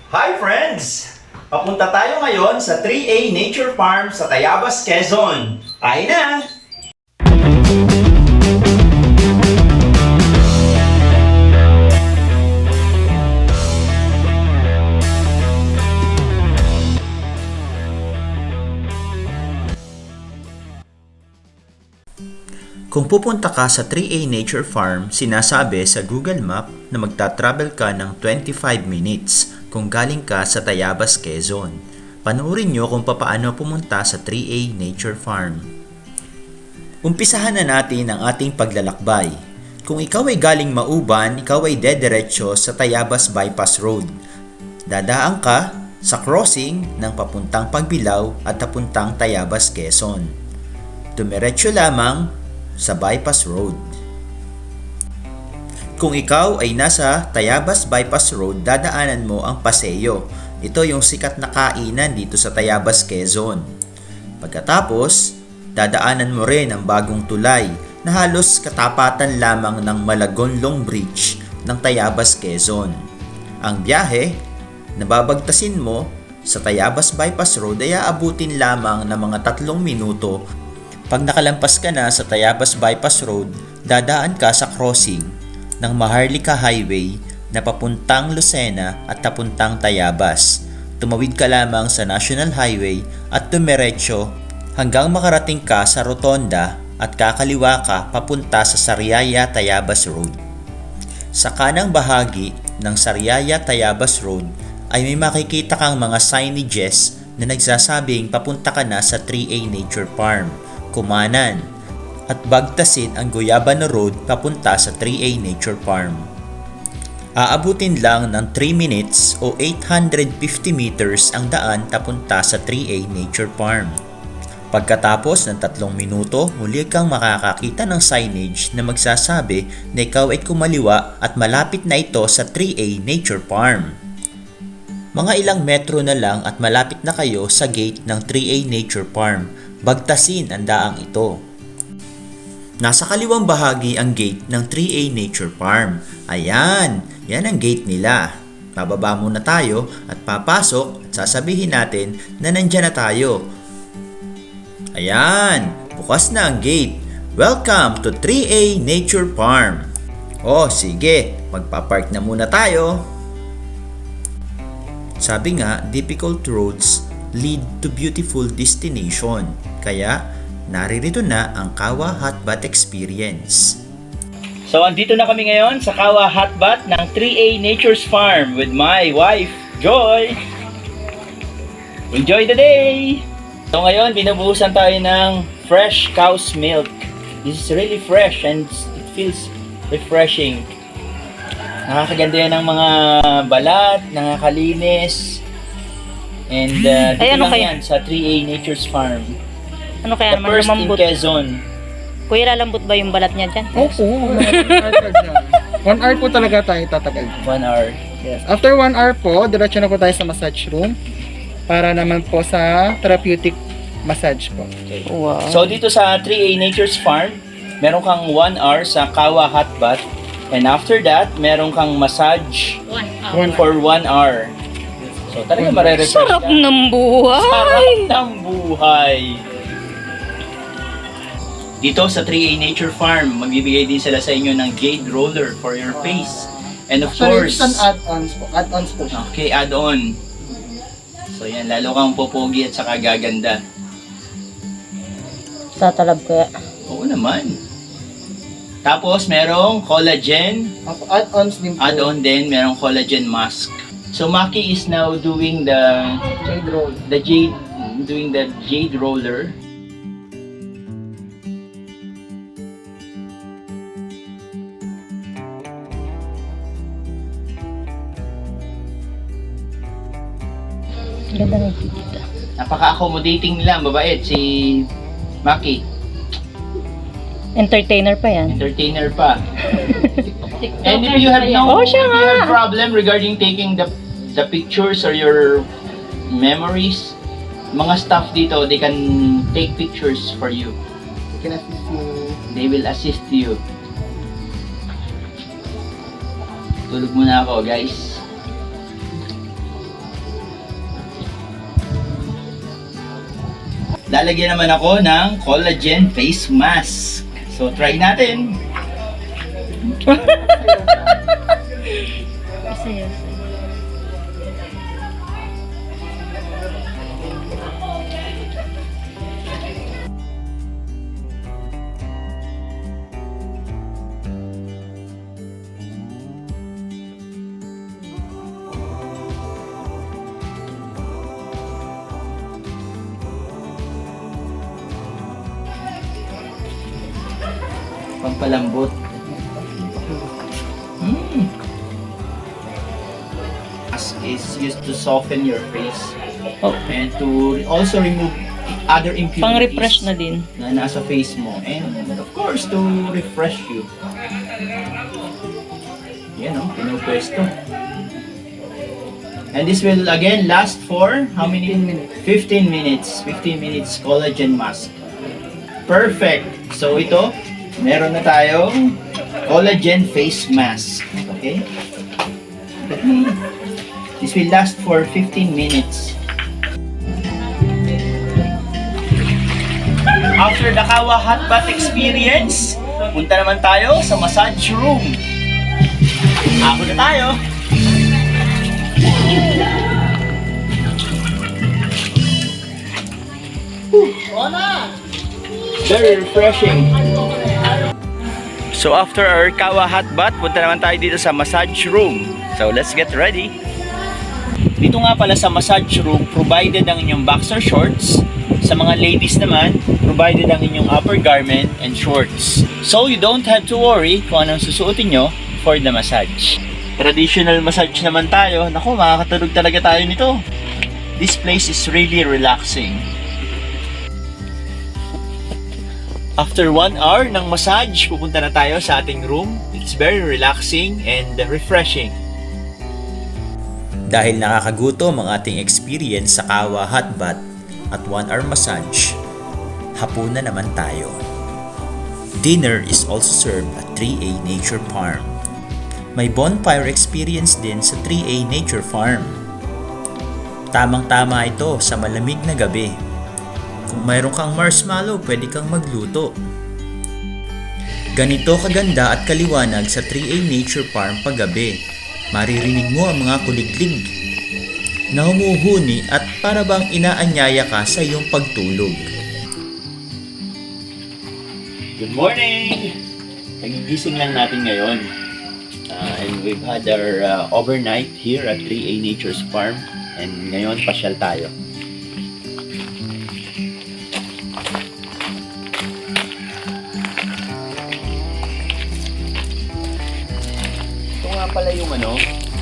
Hi friends! Papunta tayo ngayon sa 3A Nature Farm sa Tayabas, Quezon. Kain na! Kung pupunta ka sa 3A Nature Farm, sinasabi sa Google Map na magta-travel ka ng 25 minutes kung galing ka sa Tayabas, Quezon. Panoorin nyo kung paano pumunta sa 3A Nature Farm. Umpisahan na natin ang ating paglalakbay. Kung ikaw ay galing Mauban, ikaw ay dediretso sa Tayabas Bypass Road. Dadaan ka sa crossing ng papuntang Pagbilao at papuntang Tayabas, Quezon. Dumiretso lamang sa Bypass Road. Kung ikaw ay nasa Tayabas Bypass Road, dadaanan mo ang Paseo. Ito yung sikat na kainan dito sa Tayabas, Quezon. Pagkatapos, dadaanan mo rin ang bagong tulay na halos katapatan lamang ng Malagonlong Bridge ng Tayabas, Quezon. Ang biyahe na babagtasin mo sa Tayabas Bypass Road ay aabutin lamang ng mga 3 minuto. Pag nakalampas ka na sa Tayabas Bypass Road, dadaan ka sa crossing ng Maharlika Highway na papuntang Lucena at papuntang Tayabas. Tumawid ka lamang sa National Highway at dumiretso hanggang makarating ka sa Rotonda at kakaliwa ka papunta sa Sariaya Tayabas Road. Sa kanang bahagi ng Sariaya Tayabas Road ay may makikita kang mga signages na nagsasabing papunta ka na sa 3A Nature Farm, kumanan, at bagtasin ang Guyabano Road papunta sa 3A Nature Farm. Aabutin lang ng 3 minutes o 850 meters ang daan papunta sa 3A Nature Farm. Pagkatapos ng 3 minuto, muli kang makakakita ng signage na magsasabi na ikaw ay kumaliwa at malapit na ito sa 3A Nature Farm. Mga ilang metro na lang at malapit na kayo sa gate ng 3A Nature Farm. Bagtasin ang daang ito. Nasa kaliwang bahagi ang gate ng 3A Nature Farm. Ayan, yan ang gate nila. Bababa muna tayo at papasok at sasabihin natin na nandyan na tayo. Ayan, bukas na ang gate. Welcome to 3A Nature Farm. O sige, magpapark na muna tayo. Sabi nga, difficult roads lead to beautiful destination. Kaya, naririto na ang Kawa Hot Bath Experience. So, andito na kami ngayon sa Kawa Hot Bath ng 3A Nature's Farm with my wife, Joy. Enjoy the day! So, ngayon, binubuhusan tayo ng fresh cow's milk. This is really fresh and it feels refreshing. Nakakaganda yan ng mga balat, nakakalinis. And dito Ay, ano lang kaya? yan sa 3A Nature's Farm. Ano kaya The naman first in lumambot? Quezon. Kuya, lalambot ba yung balat niya dyan? Oo, 1 hour po talaga tayo tatagal. 1 hour. Yes. After 1 hour po, diretso na po tayo sa massage room para naman po sa therapeutic massage po. Okay. Wow. So dito sa 3A Nature's Farm, meron kang 1 hour sa Kawa Hot Bath. And after that, meron kang massage 1 One- for 1 hour. So talaga marerefresh Sarap ka. ng buhay! Sarap ng buhay! Dito sa 3A Nature Farm, magbibigay din sila sa inyo ng jade roller for your face. And of Actually, course, it's an add-ons po. Add-ons po siya. okay, add-on. So yan, lalo kang popogi at saka gaganda. Tatalab kaya. Oo naman. Tapos merong collagen. Add-ons din po. Add-on din, merong collagen mask. So Maki is now doing Jade roll. the jade roller. Ganda ng dito. Napaka-accommodating nila ang mabait si Maki. Entertainer pa yan. Entertainer pa. And if you have Oh, siya if you nga. have problem regarding taking the pictures or your memories, mga staff dito, they can take pictures for you. You can assist you. They will assist you. Tulog muna ako, guys. lalagyan naman ako ng collagen face mask. So, try natin. Kasi yun. Pampalambot. Mask is used to soften your face Oh, and to also remove other impurities pang-refresh na din. na nasa face mo, and of course to refresh you. Yan o, pinupwesto. And this will again last for how many? 15 minutes. 15 minutes collagen mask. Perfect. So ito, meron na tayong collagen face mask. Okay? This will last for 15 minutes. After the Kawa Hot Bath experience, punta naman tayo sa massage room. Ako na tayo. Very refreshing. So after our Kawa Hot Bath, punta naman tayo dito sa massage room. So let's get ready. Dito nga pala sa massage room, provided ang inyong boxer shorts. Sa mga ladies naman, provided ang inyong upper garment and shorts. So you don't have to worry kung anong susuotin nyo for the massage. Traditional massage naman tayo. Naku, makakatulog talaga tayo nito. This place is really relaxing. After 1 hour ng massage, pupunta na tayo sa ating room. It's very relaxing and refreshing. Dahil nakakagutom ang ating experience sa Kawa Hot Bath at 1 hour massage, hapunan naman tayo. Dinner is also served at 3A Nature Farm. May bonfire experience din sa 3A Nature Farm. Tamang-tama ito sa malamig na gabi. Kung mayroon kang marshmallow, pwede kang magluto. Ganito kaganda at kaliwanag sa 3A Nature Farm paggabi. Maririnig mo ang mga kuliglig na humuhuni at para bang inaanyaya ka sa iyong pagtulog. Good morning! Nagigising lang natin ngayon. And we've had our overnight here at 3A Nature's Farm. And ngayon, pasyal tayo. Ito nga pala yung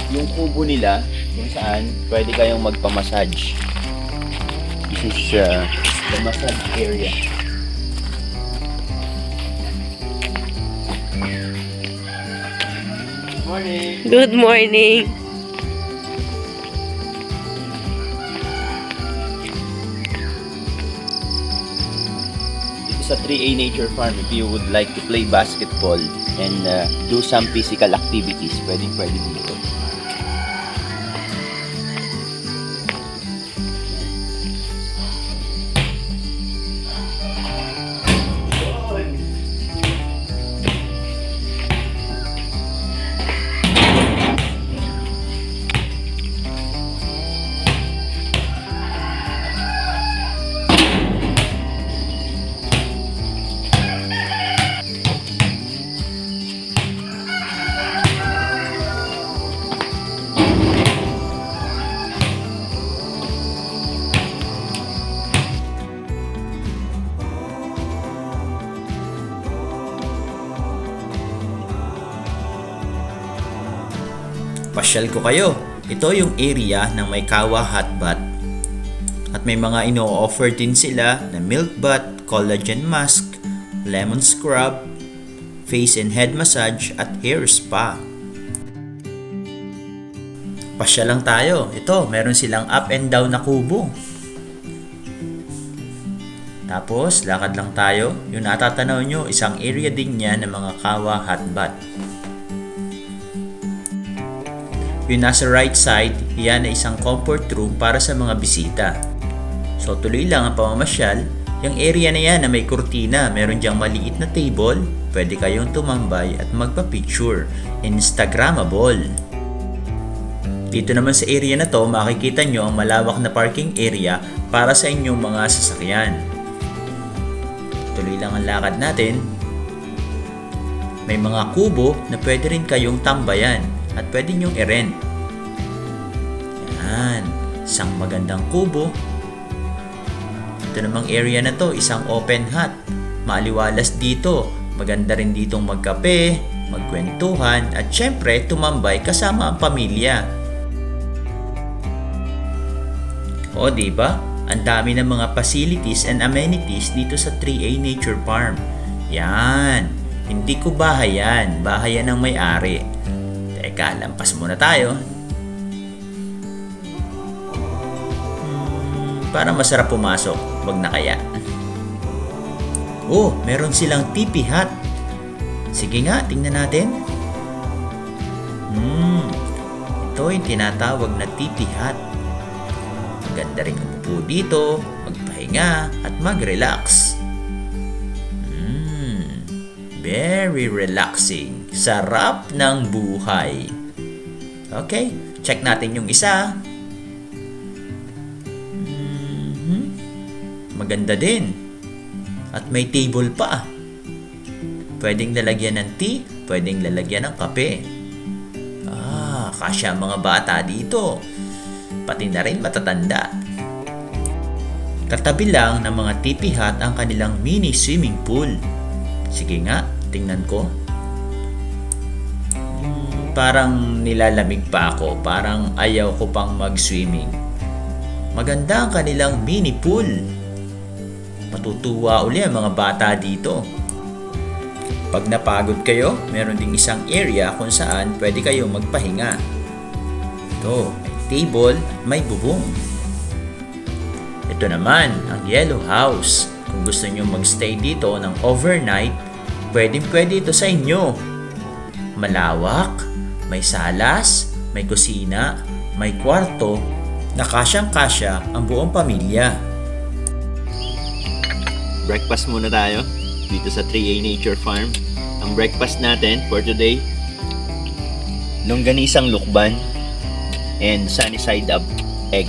yung kubo nila kung saan pwede kayong magpamassage. This is the massage area. Good morning! Good morning. Dito sa 3A Nature Farm, if you would like to play basketball and do some physical activities, pwede dito. Pasyal ko kayo. Ito yung area ng may Kawa Hot Bath. At may mga ino-offer din sila na milk bath, collagen mask, lemon scrub, face and head massage at hair spa. Pasyal lang tayo. Ito, meron silang up and down na kubo. Tapos, lakad lang tayo. Yung natatanaw nyo, isang area din niya ng mga Kawa Hot Bath. Yung nasa right side, yan ay isang comfort room para sa mga bisita. So tuloy lang ang pamamasyal. Yung area na yan na may kurtina, meron diyang maliit na table, pwede kayong tumambay at magpa-picture. Instagrammable. Dito naman sa area na to, makikita nyo ang malawak na parking area para sa inyong mga sasakyan. Tuloy lang ang lakad natin. May mga kubo na pwede rin kayong tambayan at pwede nyong i-rent. Yan, isang magandang kubo. Ito namang area na to, isang open hut. Maaliwalas dito. Maganda rin ditong magkape, magkwentuhan, at syempre tumambay kasama ang pamilya. O diba? Ang dami ng mga facilities and amenities dito sa 3A Nature Farm. Yan. Hindi ko bahay yan. Bahay yan ng may-ari. Teka, lampas muna tayo. Para masarap pumasok, wag na kaya. Oh, meron silang teepee hut. Sige nga, tingnan natin. Ito yung tinatawag na teepee hut. Maganda rin umupo dito, magpahinga at mag-relax. Very relaxing. Sarap ng buhay. Okay, check natin yung isa. Maganda din. At may table pa. Pwedeng lalagyan ng tea, pwedeng lalagyan ng kape. Kasya ang mga bata dito. Pati na rin matatanda. Katabi lang ng mga teepee hut ang kanilang mini swimming pool. Sige nga, tingnan ko. Parang nilalamig pa ako. Parang ayaw ko pang mag-swimming. Maganda ang kanilang mini pool. Matutuwa uli ang mga bata dito. Pag napagod kayo, meron ding isang area kung saan pwede kayong magpahinga. Ito, may table, may bubong. Ito naman, ang Yellow House. Kung gusto nyo magstay dito ng overnight, pwede ito sa inyo. Malawak, may salas, may kusina, may kwarto, na kasyang-kasya ang buong pamilya. Breakfast muna tayo dito sa 3A Nature Farm. Ang breakfast natin for today, longganisang lukban and sunny side up egg.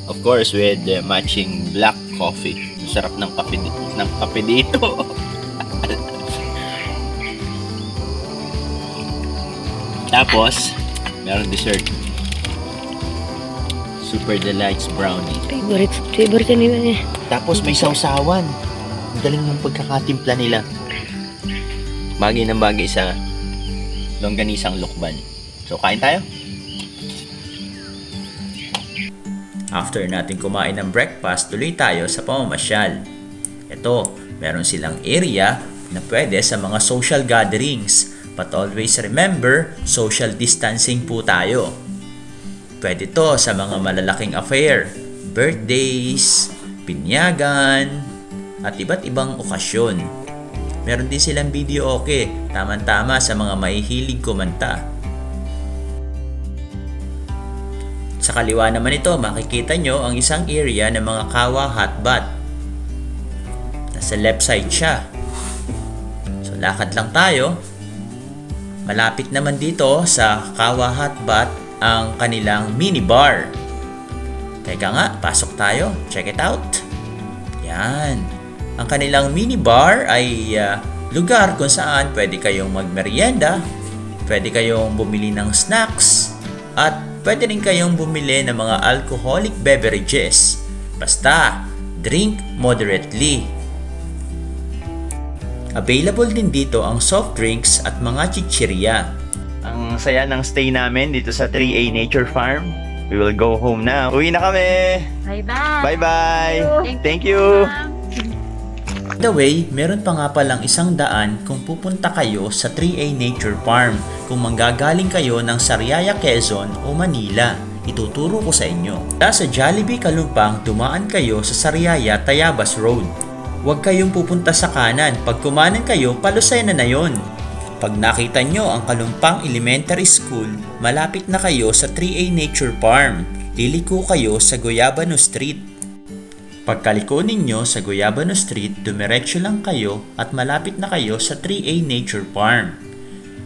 Of course, with the matching black coffee. Sarap ng kape dito. Tapos, meron dessert. Super Delights brownie. Favorite nila eh. Tapos may sausawan. Ang galing ng pagkakatimpla nila. Bagay ng bagay sa longganisang lukban. So, kain tayo. After natin kumain ng breakfast, tuloy tayo sa pamamasyal. Ito, meron silang area na pwede sa mga social gatherings. But always remember, social distancing po tayo. Pwede to sa mga malalaking affair, birthdays, pinyagan, at iba't ibang okasyon. Meron din silang video okay, tama-tama sa mga mahihilig kumanta. Sa kaliwa naman ito, makikita nyo ang isang area ng mga Kawa Hot Bath. Nasa left side siya. So lakad lang tayo. Malapit naman dito sa Kawa Hot Bath ang kanilang mini bar. Teka nga, pasok tayo. Check it out. Yan. Ang kanilang mini bar ay lugar kung saan pwede kayong magmerienda, pwede kayong bumili ng snacks, at pwede rin kayong bumili ng mga alcoholic beverages. Basta, drink moderately. Available din dito ang soft drinks at mga chichirya. Ang saya ng stay namin dito sa 3A Nature Farm. We will go home now. Uwi na kami! Bye-bye! Bye-bye! Thank you! By the way, meron pa nga palang isang daan kung pupunta kayo sa 3A Nature Farm kung manggagaling kayo ng Sariaya, Quezon o Manila. Ituturo ko sa inyo. Sa Jollibee, Kalumpang, dumaan kayo sa Sariaya, Tayabas Road. Huwag kayong pupunta sa kanan. Pag kumanan kayo, palusay na yon. Pag nakita nyo ang Kalumpang Elementary School, malapit na kayo sa 3A Nature Farm. Liliko kayo sa Goyabano Street. Pagkaliko ninyo sa Guyabano Street, dumiretso lang kayo at malapit na kayo sa 3A Nature Farm.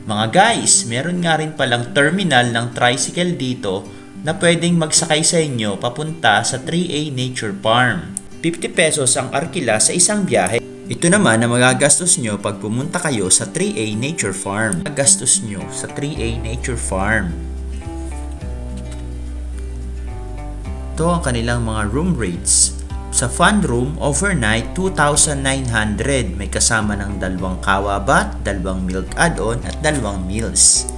Mga guys, meron nga rin palang terminal ng tricycle dito na pwedeng magsakay sa inyo papunta sa 3A Nature Farm. 50 pesos ang arkila sa isang biyahe. Ito naman na magagastos nyo pag pumunta kayo sa 3A Nature Farm. Magagastos nyo sa 3A Nature Farm. Ito ang kanilang mga room rates. Sa fun room, overnight, 2,900. May kasama ng 2 kawabat, 2 milk add-on at 2 meals.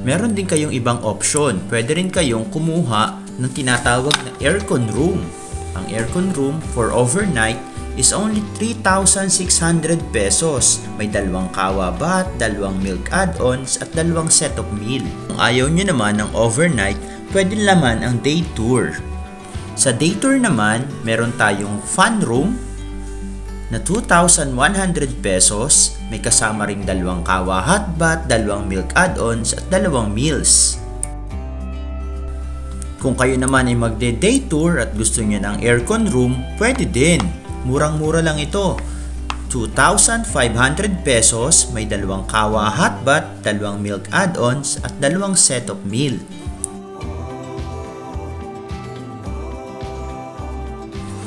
Meron din kayong ibang option. Pwede rin kayong kumuha ng tinatawag na aircon room. Ang aircon room for overnight is only 3,600 pesos. May 2 kawabat, 2 milk add-ons at 2 set of meal. Kung ayaw nyo naman ng overnight, pwede naman ang day tour. Sa day tour naman, meron tayong fun room na 2,100 pesos. May kasama ring 2 kawa hotbat, 2 milk add-ons at 2 meals. Kung kayo naman ay magde-day tour at gusto nyo ng aircon room, pwede din. Murang-mura lang ito. 2,500 pesos, may 2 kawa hotbat, 2 milk add-ons at 2 set of meal.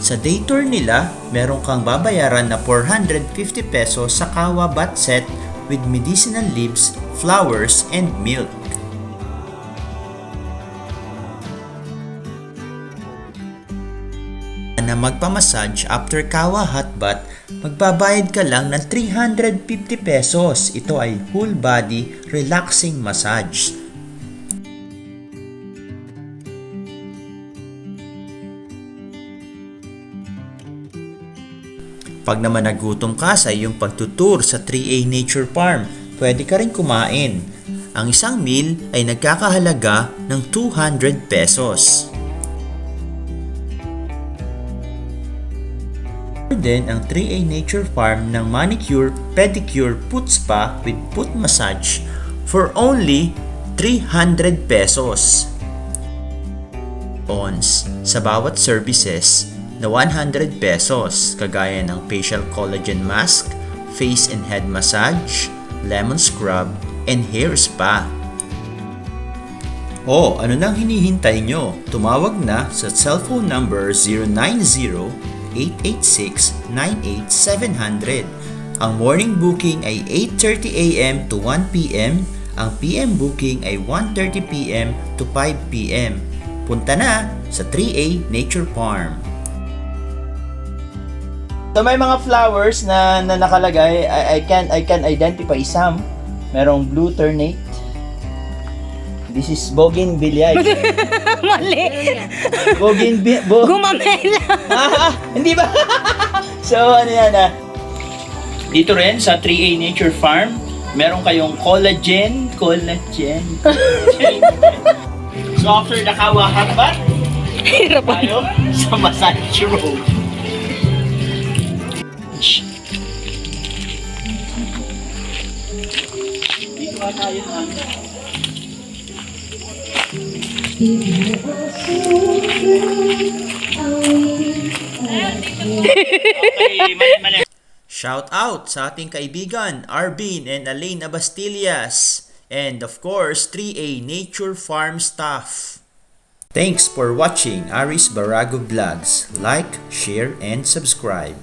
Sa day tour nila, meron kang babayaran na 450 pesos sa kawa bat set with medicinal leaves, flowers, and milk. Na magpamassage after kawa hot bath, magbabayad ka lang ng 350 pesos. Ito ay full body relaxing massage. Pag naman nagutom ka sa iyong pagtutur sa 3A Nature Farm, pwede ka rin kumain. Ang isang meal ay nagkakahalaga ng 200 pesos. Din ang 3A Nature Farm ng manicure, pedicure, foot spa with foot massage for only 300 pesos. Ons sa bawat services na 100 pesos, kagaya ng facial collagen mask, face and head massage, lemon scrub, and hair spa. O, ano nang hinihintay nyo? Tumawag na sa cellphone number 090-886-98700. Ang morning booking ay 8:30 a.m. to 1 p.m. Ang PM booking ay 1:30 p.m. to 5 p.m. Punta na sa 3A Nature Farm. So may mga flowers na nakalagay. I can identify some. Merong blue ternate. This is bougainvillea. Mali. Bougainvillea. Gumamela. Hindi ba? So ano yan dito rin sa 3A Nature Farm, meron kayong collagen. So after the kawa hot bath, tayo sa massage room. Dito ba tayo Shout out sa ating kaibigan Arvin and Alain Abastillas, and of course 3A Nature Farm staff. Thanks for watching Aris Barago Vlogs. Like, share, and subscribe.